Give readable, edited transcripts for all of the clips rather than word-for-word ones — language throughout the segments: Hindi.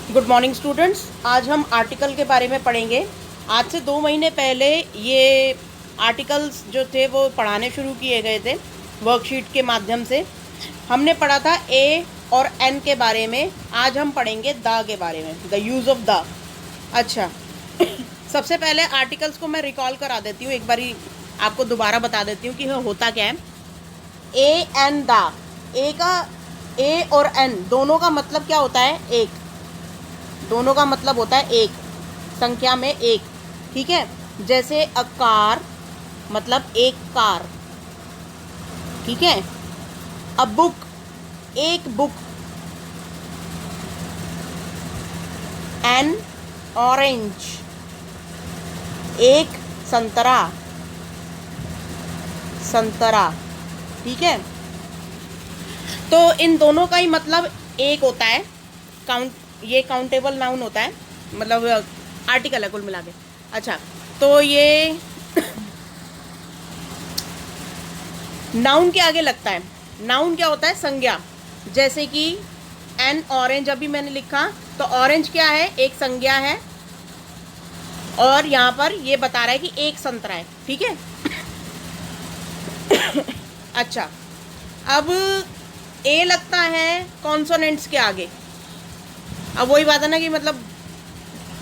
Good morning students. आज हम आर्टिकल के बारे में पढ़ेंगे। आज से 2 महीने पहले ये आर्टिकल्स जो थे वो पढ़ाने शुरू किए गए थे वर्कशीट के माध्यम से। हमने पढ़ा था ए और एन के बारे में। आज हम पढ़ेंगे द के बारे में, द यूज़ ऑफ द। अच्छा सबसे पहले आर्टिकल्स को मैं रिकॉल करा देती हूँ, एक बारी आपको दोबारा बता देती हूँ कि होता क्या है। ए एन द, ए का ए और एन दोनों का मतलब क्या होता है? एक। दोनों का मतलब होता है एक, संख्या में एक। ठीक है, जैसे अ कार मतलब एक कार। ठीक है, अ बुक एक बुक। एन ऑरेंज एक संतरा, संतरा। ठीक है, तो इन दोनों का ही मतलब एक होता है। ये काउंटेबल नाउन होता है, मतलब आर्टिकल है कुल मिला के। अच्छा, तो ये नाउन के आगे लगता है। नाउन क्या होता है? संज्ञा। जैसे कि एन ऑरेंज अभी मैंने लिखा, तो ऑरेंज क्या है? एक संज्ञा है, और यहाँ पर ये बता रहा है कि एक संतरा है। ठीक है अच्छा, अब ए लगता है कॉन्सोनेंट्स के आगे। अब वही बात है ना कि मतलब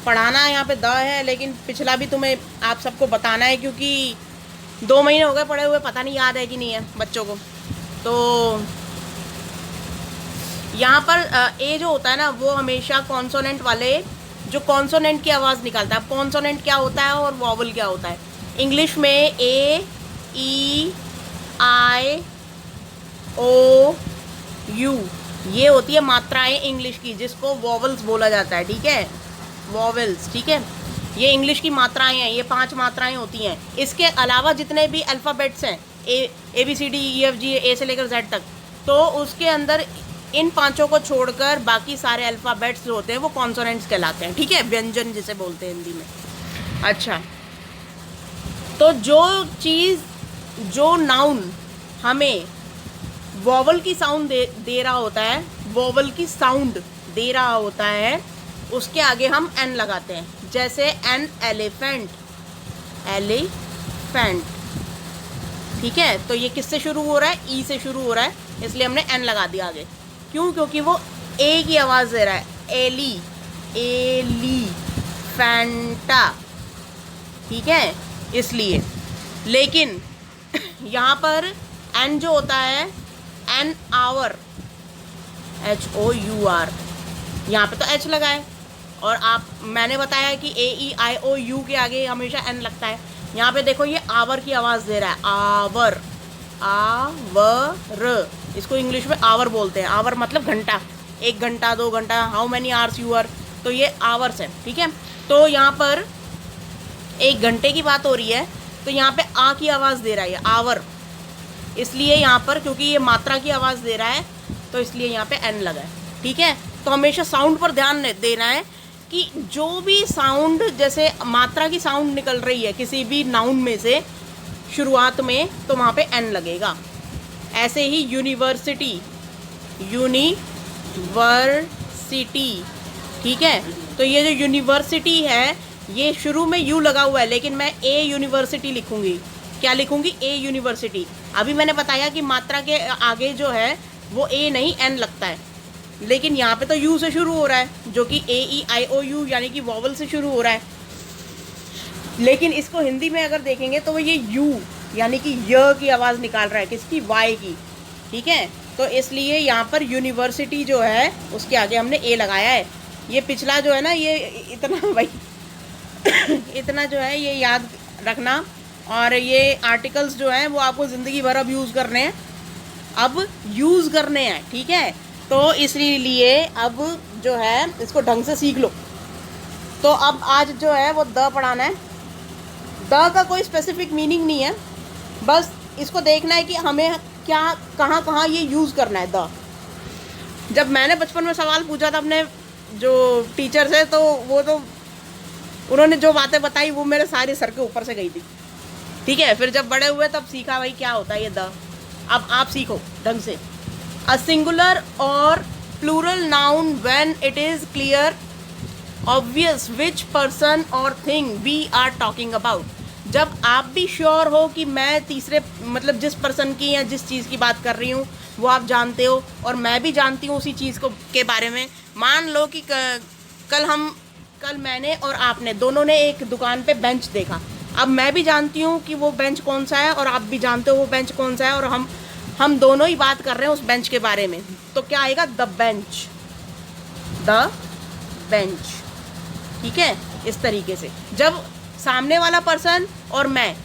पढ़ाना यहाँ पे द है, लेकिन पिछला भी तुम्हें आप सबको बताना है, क्योंकि 2 महीने हो गए पढ़े हुए, पता नहीं याद है कि नहीं है बच्चों को। तो यहाँ पर ए जो होता है ना, वो हमेशा कॉन्सोनेंट वाले, जो कॉन्सोनेंट की आवाज़ निकालता है। कॉन्सोनेंट क्या होता है और वॉवल क्या होता है? इंग्लिश में ए, ई, आई, ओ, यू, ये होती है मात्राएं इंग्लिश की, जिसको वॉवल्स बोला जाता है। ठीक है, वॉवल्स। ठीक है, ये इंग्लिश की मात्राएं हैं, ये 5 मात्राएं होती हैं। इसके अलावा जितने भी अल्फ़ाबेट्स हैं, A B C D E F G, A से लेकर जेड तक, तो उसके अंदर इन 5 को छोड़कर बाकी सारे अल्फ़ाबेट्स जो होते हैं वो कॉन्सोनेंट्स कहलाते हैं। ठीक है, व्यंजन जिसे बोलते हैं हिंदी में। अच्छा, तो जो चीज़, जो नाउन हमें वॉवल की साउंड दे रहा होता है, वॉवल की साउंड दे रहा होता है, उसके आगे हम एन लगाते हैं। जैसे एन एलिफेंट, एलिफेंट। ठीक है, तो ये किससे शुरू हो रहा है? ई से शुरू हो रहा है, इसलिए हमने एन लगा दिया आगे। क्यों? क्योंकि वो ए की आवाज़ दे रहा है। एली, एली फैंटा। ठीक है, इसलिए। लेकिन यहाँ पर एन जो होता है, एन आवर, HOUR, यहाँ पे तो एच लगा है, और मैंने बताया कि AEIOU के आगे हमेशा एन लगता है। यहाँ पे देखो, ये आवर की आवाज़ दे रहा है, आवर, आवर। इसको इंग्लिश में आवर बोलते हैं। आवर मतलब घंटा, 1 घंटा, 2 घंटा, how many hours you are, तो ये आवर्स है। ठीक है, तो यहाँ पर 1 घंटे की बात हो रही है, तो यहाँ पे आ की आवाज़ दे रहा है, आवर। इसलिए यहाँ पर, क्योंकि ये मात्रा की आवाज़ दे रहा है, तो इसलिए यहाँ पे एन लगा है। ठीक है, तो हमेशा साउंड पर ध्यान देना है कि जो भी साउंड, जैसे मात्रा की साउंड निकल रही है किसी भी नाउन में से शुरुआत में, तो वहाँ पे एन लगेगा। ऐसे ही यूनिवर्सिटी, यूनिवर्सिटी। ठीक है, तो ये जो यूनिवर्सिटी है, ये शुरू में यू लगा हुआ है, लेकिन मैं ए यूनिवर्सिटी लिखूंगी। क्या लिखूंगी? ए यूनिवर्सिटी। अभी मैंने बताया कि मात्रा के आगे जो है वो ए नहीं एन लगता है, लेकिन यहाँ पे तो यू से शुरू हो रहा है, जो कि AEIOU यानी कि वॉवल से शुरू हो रहा है। लेकिन इसको हिंदी में अगर देखेंगे तो वो ये यू यानी कि य की आवाज़ निकाल रहा है, किसकी? वाई की। ठीक है, तो इसलिए यहाँ पर यूनिवर्सिटी जो है उसके आगे हमने ए लगाया है। ये पिछला जो है ना, ये इतना भाई इतना जो है ये याद रखना। और ये आर्टिकल्स जो हैं वो आपको ज़िंदगी भर अब यूज़ करने हैं, अब यूज़ करने हैं। ठीक है, तो इसलिए अब जो है इसको ढंग से सीख लो। तो अब आज जो है वो द पढ़ाना है। द का कोई स्पेसिफिक मीनिंग नहीं है, बस इसको देखना है कि हमें क्या, कहाँ कहाँ ये यूज़ करना है द। जब मैंने बचपन में सवाल पूछा था अपने जो टीचर से, तो वो तो उन्होंने जो बातें बताई वो मेरे सारे सर के ऊपर से गई थी। ठीक है, फिर जब बड़े हुए तब सीखा भाई क्या होता है ये द। अब आप सीखो ढंग से। अ सिंगुलर और plural noun when it is clear obvious which person और thing we are talking about. जब आप भी श्योर हो कि मैं तीसरे मतलब जिस पर्सन की या जिस चीज़ की बात कर रही हूँ वो आप जानते हो और मैं भी जानती हूँ उसी चीज़ को के बारे में। मान लो कि कल मैंने और आपने दोनों ने एक दुकान पे बेंच देखा। अब मैं भी जानती हूँ कि वो बेंच कौन सा है और आप भी जानते हो वो बेंच कौन सा है, और हम दोनों ही बात कर रहे हैं उस बेंच के बारे में। तो क्या आएगा? The bench, the bench. ठीक है, इस तरीके से जब सामने वाला पर्सन और मैं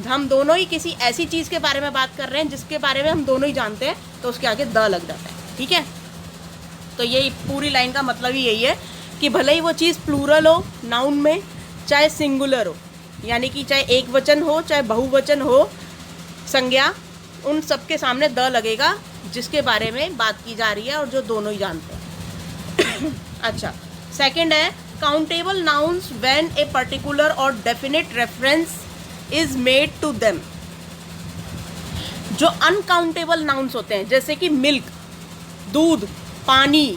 हम दोनों ही किसी ऐसी चीज़ के बारे में बात कर रहे हैं जिसके बारे में हम दोनों ही जानते हैं तो उसके आगे द लग जाता है। ठीक है, तो यही पूरी लाइन का मतलब ही यही है कि भले ही वो चीज़ प्लूरल हो नाउन में, चाहे सिंगुलर हो, यानी कि चाहे एक वचन हो चाहे बहुवचन हो, संज्ञा, उन सब के सामने द लगेगा जिसके बारे में बात की जा रही है और जो दोनों ही जानते हैं। अच्छा, सेकंड है countable nouns when a particular और definite reference is made to them. जो अनकाउंटेबल नाउन्स होते हैं जैसे कि मिल्क, दूध, पानी,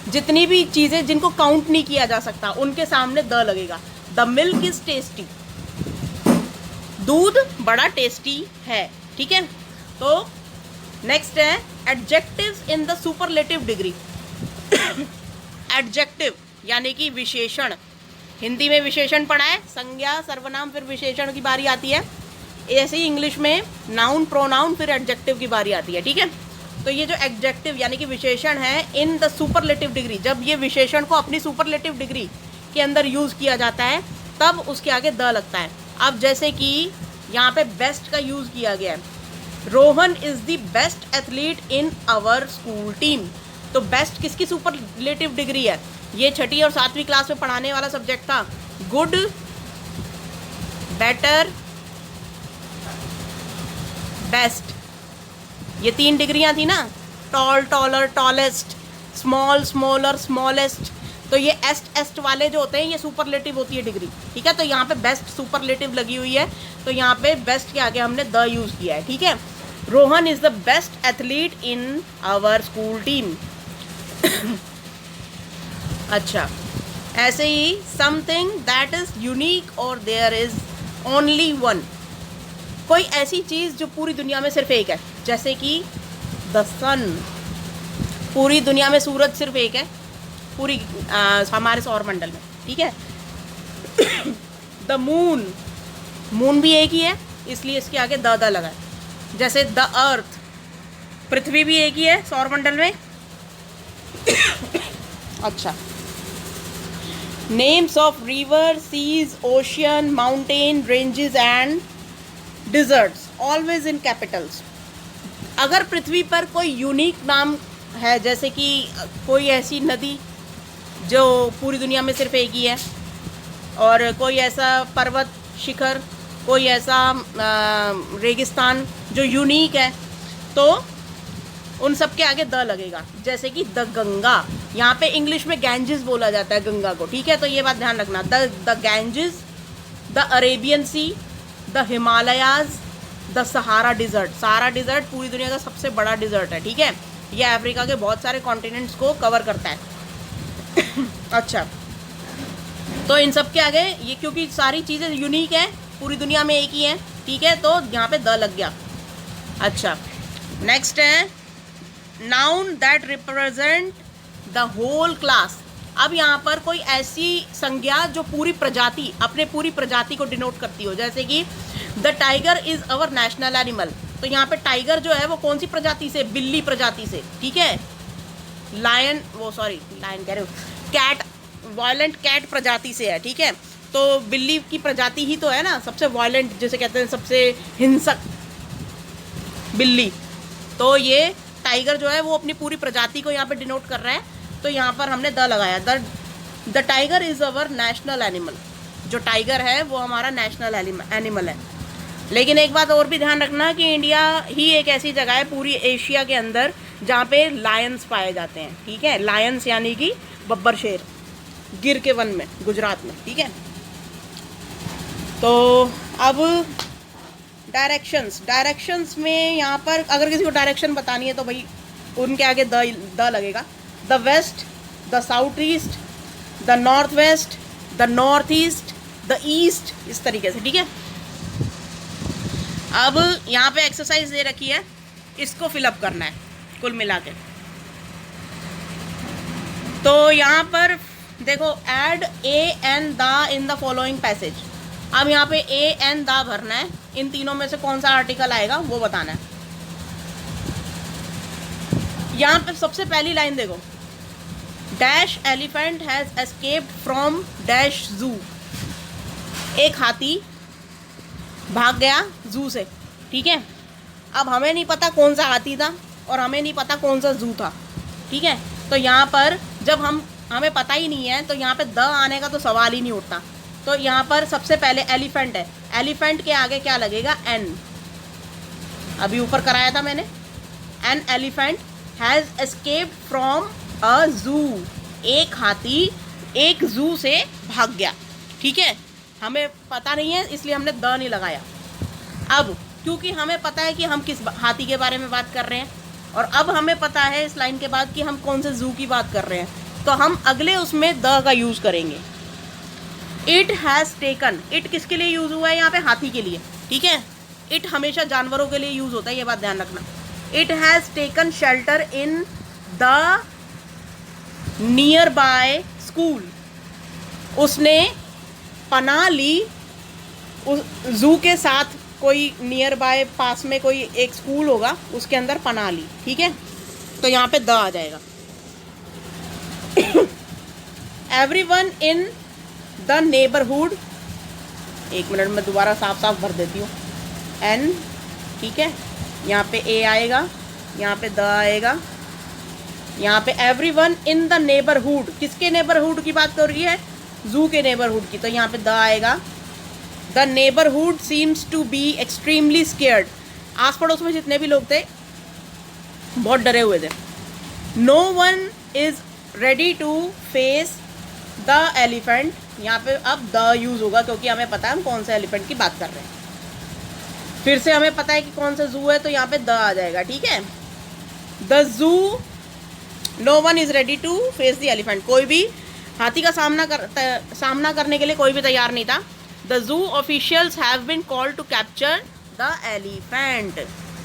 जितनी भी चीज़ें जिनको काउंट नहीं किया जा सकता उनके सामने द लगेगा। द मिल्क इज टेस्टी, दूध बड़ा टेस्टी है। ठीक है, तो नेक्स्ट है adjectives in the superlative degree. Adjective यानी कि विशेषण। हिंदी में विशेषण पढ़ा है, संज्ञा, सर्वनाम, फिर विशेषण की बारी आती है। ऐसे ही इंग्लिश में नाउन, प्रोनाउन, फिर एडजेक्टिव की बारी आती है। ठीक है, तो ये जो एडजेक्टिव यानी कि विशेषण है इन द सुपरलेटिव डिग्री, जब ये विशेषण को अपनी सुपरलेटिव डिग्री के अंदर यूज़ किया जाता है तब उसके आगे द लगता है। अब जैसे कि यहाँ पे बेस्ट का यूज़ किया गया है, Rohan is the best athlete in our school team. तो बेस्ट किसकी सुपरलेटिव डिग्री है? ये 6ठी और 7वीं क्लास में पढ़ाने वाला सब्जेक्ट था। गुड, बेटर, बेस्ट, ये 3 डिग्रियां थी ना, tall, taller, tallest, small, smaller, smallest. तो ये एस्ट वाले जो होते हैं ये सुपरलेटिव होती है डिग्री। ठीक है, तो यहाँ पे बेस्ट सुपरलेटिव लगी हुई है, तो यहाँ पे बेस्ट के आगे हमने द यूज़ किया है। ठीक है, Rohan is the best athlete in our school team. अच्छा, ऐसे ही समथिंग दैट इज़ यूनिक और देयर इज़ ओनली वन। कोई ऐसी चीज़ जो पूरी दुनिया में सिर्फ एक है, जैसे कि द सन, पूरी दुनिया में सूरज सिर्फ एक है पूरी हमारे सौरमंडल में। ठीक है, द मून, मून भी एक ही है इसलिए इसके आगे द लगा है। जैसे द अर्थ, पृथ्वी भी एक ही है सौरमंडल में। अच्छा, names of river, seas, ocean, mountain ranges and deserts always in capitals. अगर पृथ्वी पर कोई यूनिक नाम है, जैसे कि कोई ऐसी नदी जो पूरी दुनिया में सिर्फ एक ही है, और कोई ऐसा पर्वत शिखर, कोई ऐसा रेगिस्तान जो यूनिक है, तो उन सब के आगे द लगेगा। जैसे कि द गंगा, यहाँ पे इंग्लिश में गैंजेस बोला जाता है गंगा को। ठीक है, तो ये बात ध्यान रखना। The Ganges, the Arabian Sea, the Himalayas, the Sahara Desert. Sahara Desert पूरी दुनिया का सबसे बड़ा डिज़र्ट है। ठीक है, ये अफ्रीका के बहुत सारे कॉन्टिनेंट्स को कवर करता है। अच्छा, तो इन सब के आगे ये, क्योंकि सारी चीज़ें यूनिक हैं, पूरी दुनिया में एक ही हैं। ठीक है, तो यहाँ पे द लग गया। अच्छा, नेक्स्ट है noun that represent the whole class. अब यहाँ पर कोई ऐसी संज्ञा जो पूरी प्रजाति, अपने पूरी प्रजाति को डिनोट करती हो, जैसे कि the tiger is our national animal. तो यहाँ पे टाइगर जो है वो कौन सी प्रजाति से? बिल्ली प्रजाति से। ठीक है, लायन, वो सॉरी लायन कह रहे हो, कैट, वायलेंट कैट प्रजाति से है। ठीक है, तो बिल्ली की प्रजाति ही तो है ना सबसे वायलेंट, जैसे कहते हैं सबसे हिंसक बिल्ली। तो ये टाइगर जो है वो अपनी पूरी प्रजाति को यहाँ पे डिनोट कर रहा है, तो यहाँ पर हमने द लगाया। The tiger is our national animal. जो टाइगर है वो हमारा नेशनल एनिमल है। लेकिन एक बात और भी ध्यान रखना कि इंडिया ही एक ऐसी जगह है पूरी एशिया के अंदर जहाँ पे लायंस पाए जाते हैं। ठीक है, लायंस यानी कि बब्बर शेर, गिर के वन में, गुजरात में। ठीक है, तो अब डायरेक्शंस में यहाँ पर अगर किसी को डायरेक्शन बतानी है तो भाई उनके आगे द लगेगा। The west, the south east, the north west, the north east, the east, इस तरीके से, ठीक है। अब यहाँ पे एक्सरसाइज दे रखी है, इसको फिलअप करना है कुल मिला के। तो यहाँ पर देखो, add A and the in the following passage. अब यहाँ पे ए एंड द भरना है, इन तीनों में से कौन सा आर्टिकल आएगा वो बताना है। यहाँ पे सबसे पहली लाइन देखो, dash elephant has escaped from dash जू। एक हाथी भाग गया जू से, ठीक है। अब हमें नहीं पता कौन सा हाथी था और हमें नहीं पता कौन सा जू था, ठीक है। तो यहाँ पर जब हमें पता ही नहीं है तो यहाँ पे द आने का तो सवाल ही नहीं उठता। तो यहाँ पर सबसे पहले एलिफेंट है, एलिफेंट के आगे क्या लगेगा, एन। अभी ऊपर कराया था मैंने, an elephant has escaped from a जू। एक हाथी एक जू से भाग गया, ठीक है। हमें पता नहीं है इसलिए हमने द नहीं लगाया। अब क्योंकि हमें पता है कि हम किस हाथी के बारे में बात कर रहे हैं और अब हमें पता है इस लाइन के बाद कि हम कौन से जू की बात कर रहे हैं, तो हम अगले उसमें द का यूज़ करेंगे। इट हैज़ टेकन, इट किसके लिए यूज़ हुआ है यहाँ पे, हाथी के लिए, ठीक है। इट हमेशा जानवरों के लिए यूज़ होता है, ये बात ध्यान रखना। It has taken shelter in the near by school. उसने पनाह ली उस जू के साथ, कोई नियर बाय पास में कोई एक स्कूल होगा उसके अंदर पनाह ली, ठीक है। तो यहाँ पे द आ जाएगा। एवरीवन इन द नेबरहुड, एक मिनट में दोबारा साफ साफ भर देती हूँ, एन, ठीक है। यहाँ पे ए आएगा, यहाँ पे द आएगा, यहाँ पे एवरीवन इन द नेबरहुड, किसके नेबरहुड की बात कर रही है, जू के नेबरहुड की, तो यहाँ पे द आएगा। The neighbourhood seems to be extremely scared, आस पड़ोस में जितने भी लोग थे बहुत डरे हुए थे। No one is ready to face the elephant, यहाँ पे अब द यूज़ होगा क्योंकि हमें पता है हम कौन से एलिफेंट की बात कर रहे हैं। फिर से हमें पता है कि कौन सा जू है तो यहाँ पे द आ जाएगा, ठीक है। The zoo, no one is ready to face the elephant, कोई भी हाथी का सामना करने के लिए कोई भी तैयार नहीं था। The zoo officials have been called to capture the elephant,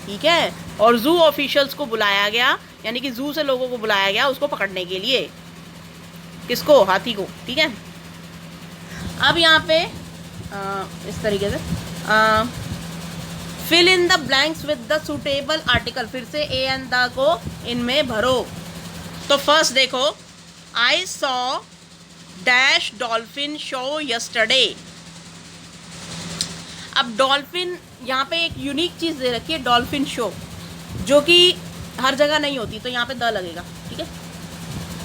ठीक है। और जू ऑफिशियल्स को बुलाया गया, यानी कि जू से लोगों को बुलाया गया उसको पकड़ने के लिए, किसको, हाथी को, ठीक है। अब यहाँ पे इस तरीके से fill in the blanks with the suitable article, फिर से ए एंड द को इनमें भरो। तो फर्स्ट देखो, I saw dash dolphin show yesterday. अब डॉल्फिन, यहाँ पे एक यूनिक चीज़ दे रखी है, डॉल्फिन शो, जो कि हर जगह नहीं होती, तो यहाँ पे द लगेगा, ठीक है।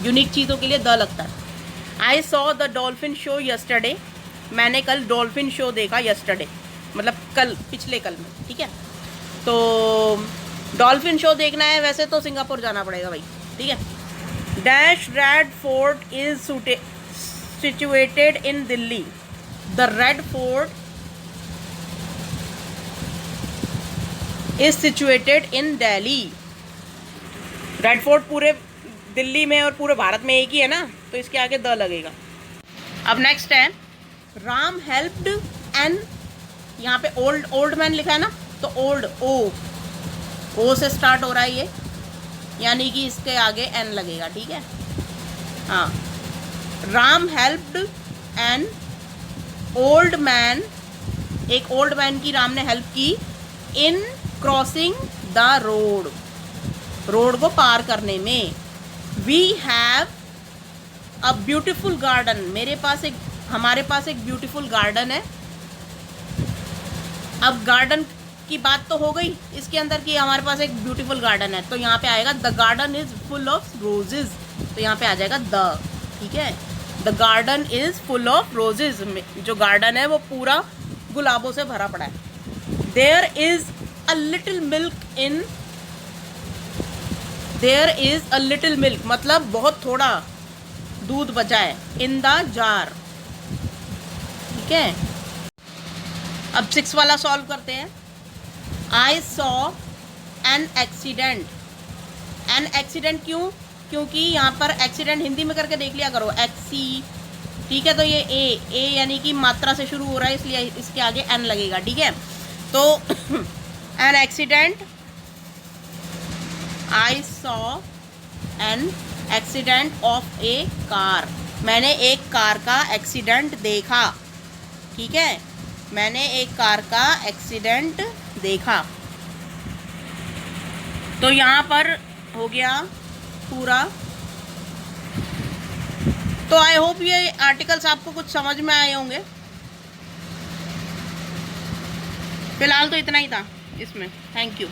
यूनिक चीज़ों के लिए द लगता है। I saw the dolphin show yesterday, मैंने कल डॉल्फिन शो देखा, यस्टरडे मतलब कल, पिछले कल में, ठीक है। तो डॉल्फिन शो देखना है वैसे तो सिंगापुर जाना पड़ेगा भाई, ठीक है। Dash red fort is situated in Delhi, the red fort is situated in Delhi. Red fort पूरे दिल्ली में और पूरे भारत में एक ही है ना, तो इसके आगे द लगेगा। अब नेक्स्ट है, राम हेल्प्ड एन, यहाँ पे ओल्ड मैन लिखा है ना, तो ओल्ड, ओ से स्टार्ट हो रहा है ये, यानी कि इसके आगे एन लगेगा, ठीक है। हाँ, Ram helped an old man, एक ओल्ड मैन की राम ने हेल्प की, in crossing the road, road को पार करने में। We have a beautiful garden, हमारे पास एक ब्यूटीफुल गार्डन है। अब गार्डन की बात तो हो गई इसके अंदर कि हमारे पास एक ब्यूटीफुल गार्डन है, तो यहाँ पे आएगा the garden is full of roses, तो यहाँ पे आ जाएगा द, ठीक है। The garden is full of roses, जो गार्डन है वो पूरा गुलाबों से भरा पड़ा है। There is a little milk in, there is a little milk मतलब बहुत थोड़ा दूध बचा है, इन द जार, ठीक है। अब 6 वाला सॉल्व करते हैं। I saw an accident, an accident क्यों, क्योंकि यहाँ पर एक्सीडेंट हिंदी में करके देख लिया करो, एक्सी, ठीक है। तो ये ए यानी कि मात्रा से शुरू हो रहा है, इसलिए इसके आगे एन लगेगा, ठीक है। तो an accident, I saw an accident of A car, मैंने एक कार का एक्सीडेंट देखा, ठीक है, मैंने एक कार का एक्सीडेंट देखा। तो यहाँ पर हो गया पूरा। तो आई होप ये आर्टिकल्स आपको कुछ समझ में आए होंगे। फिलहाल तो इतना ही था इसमें। Thank you.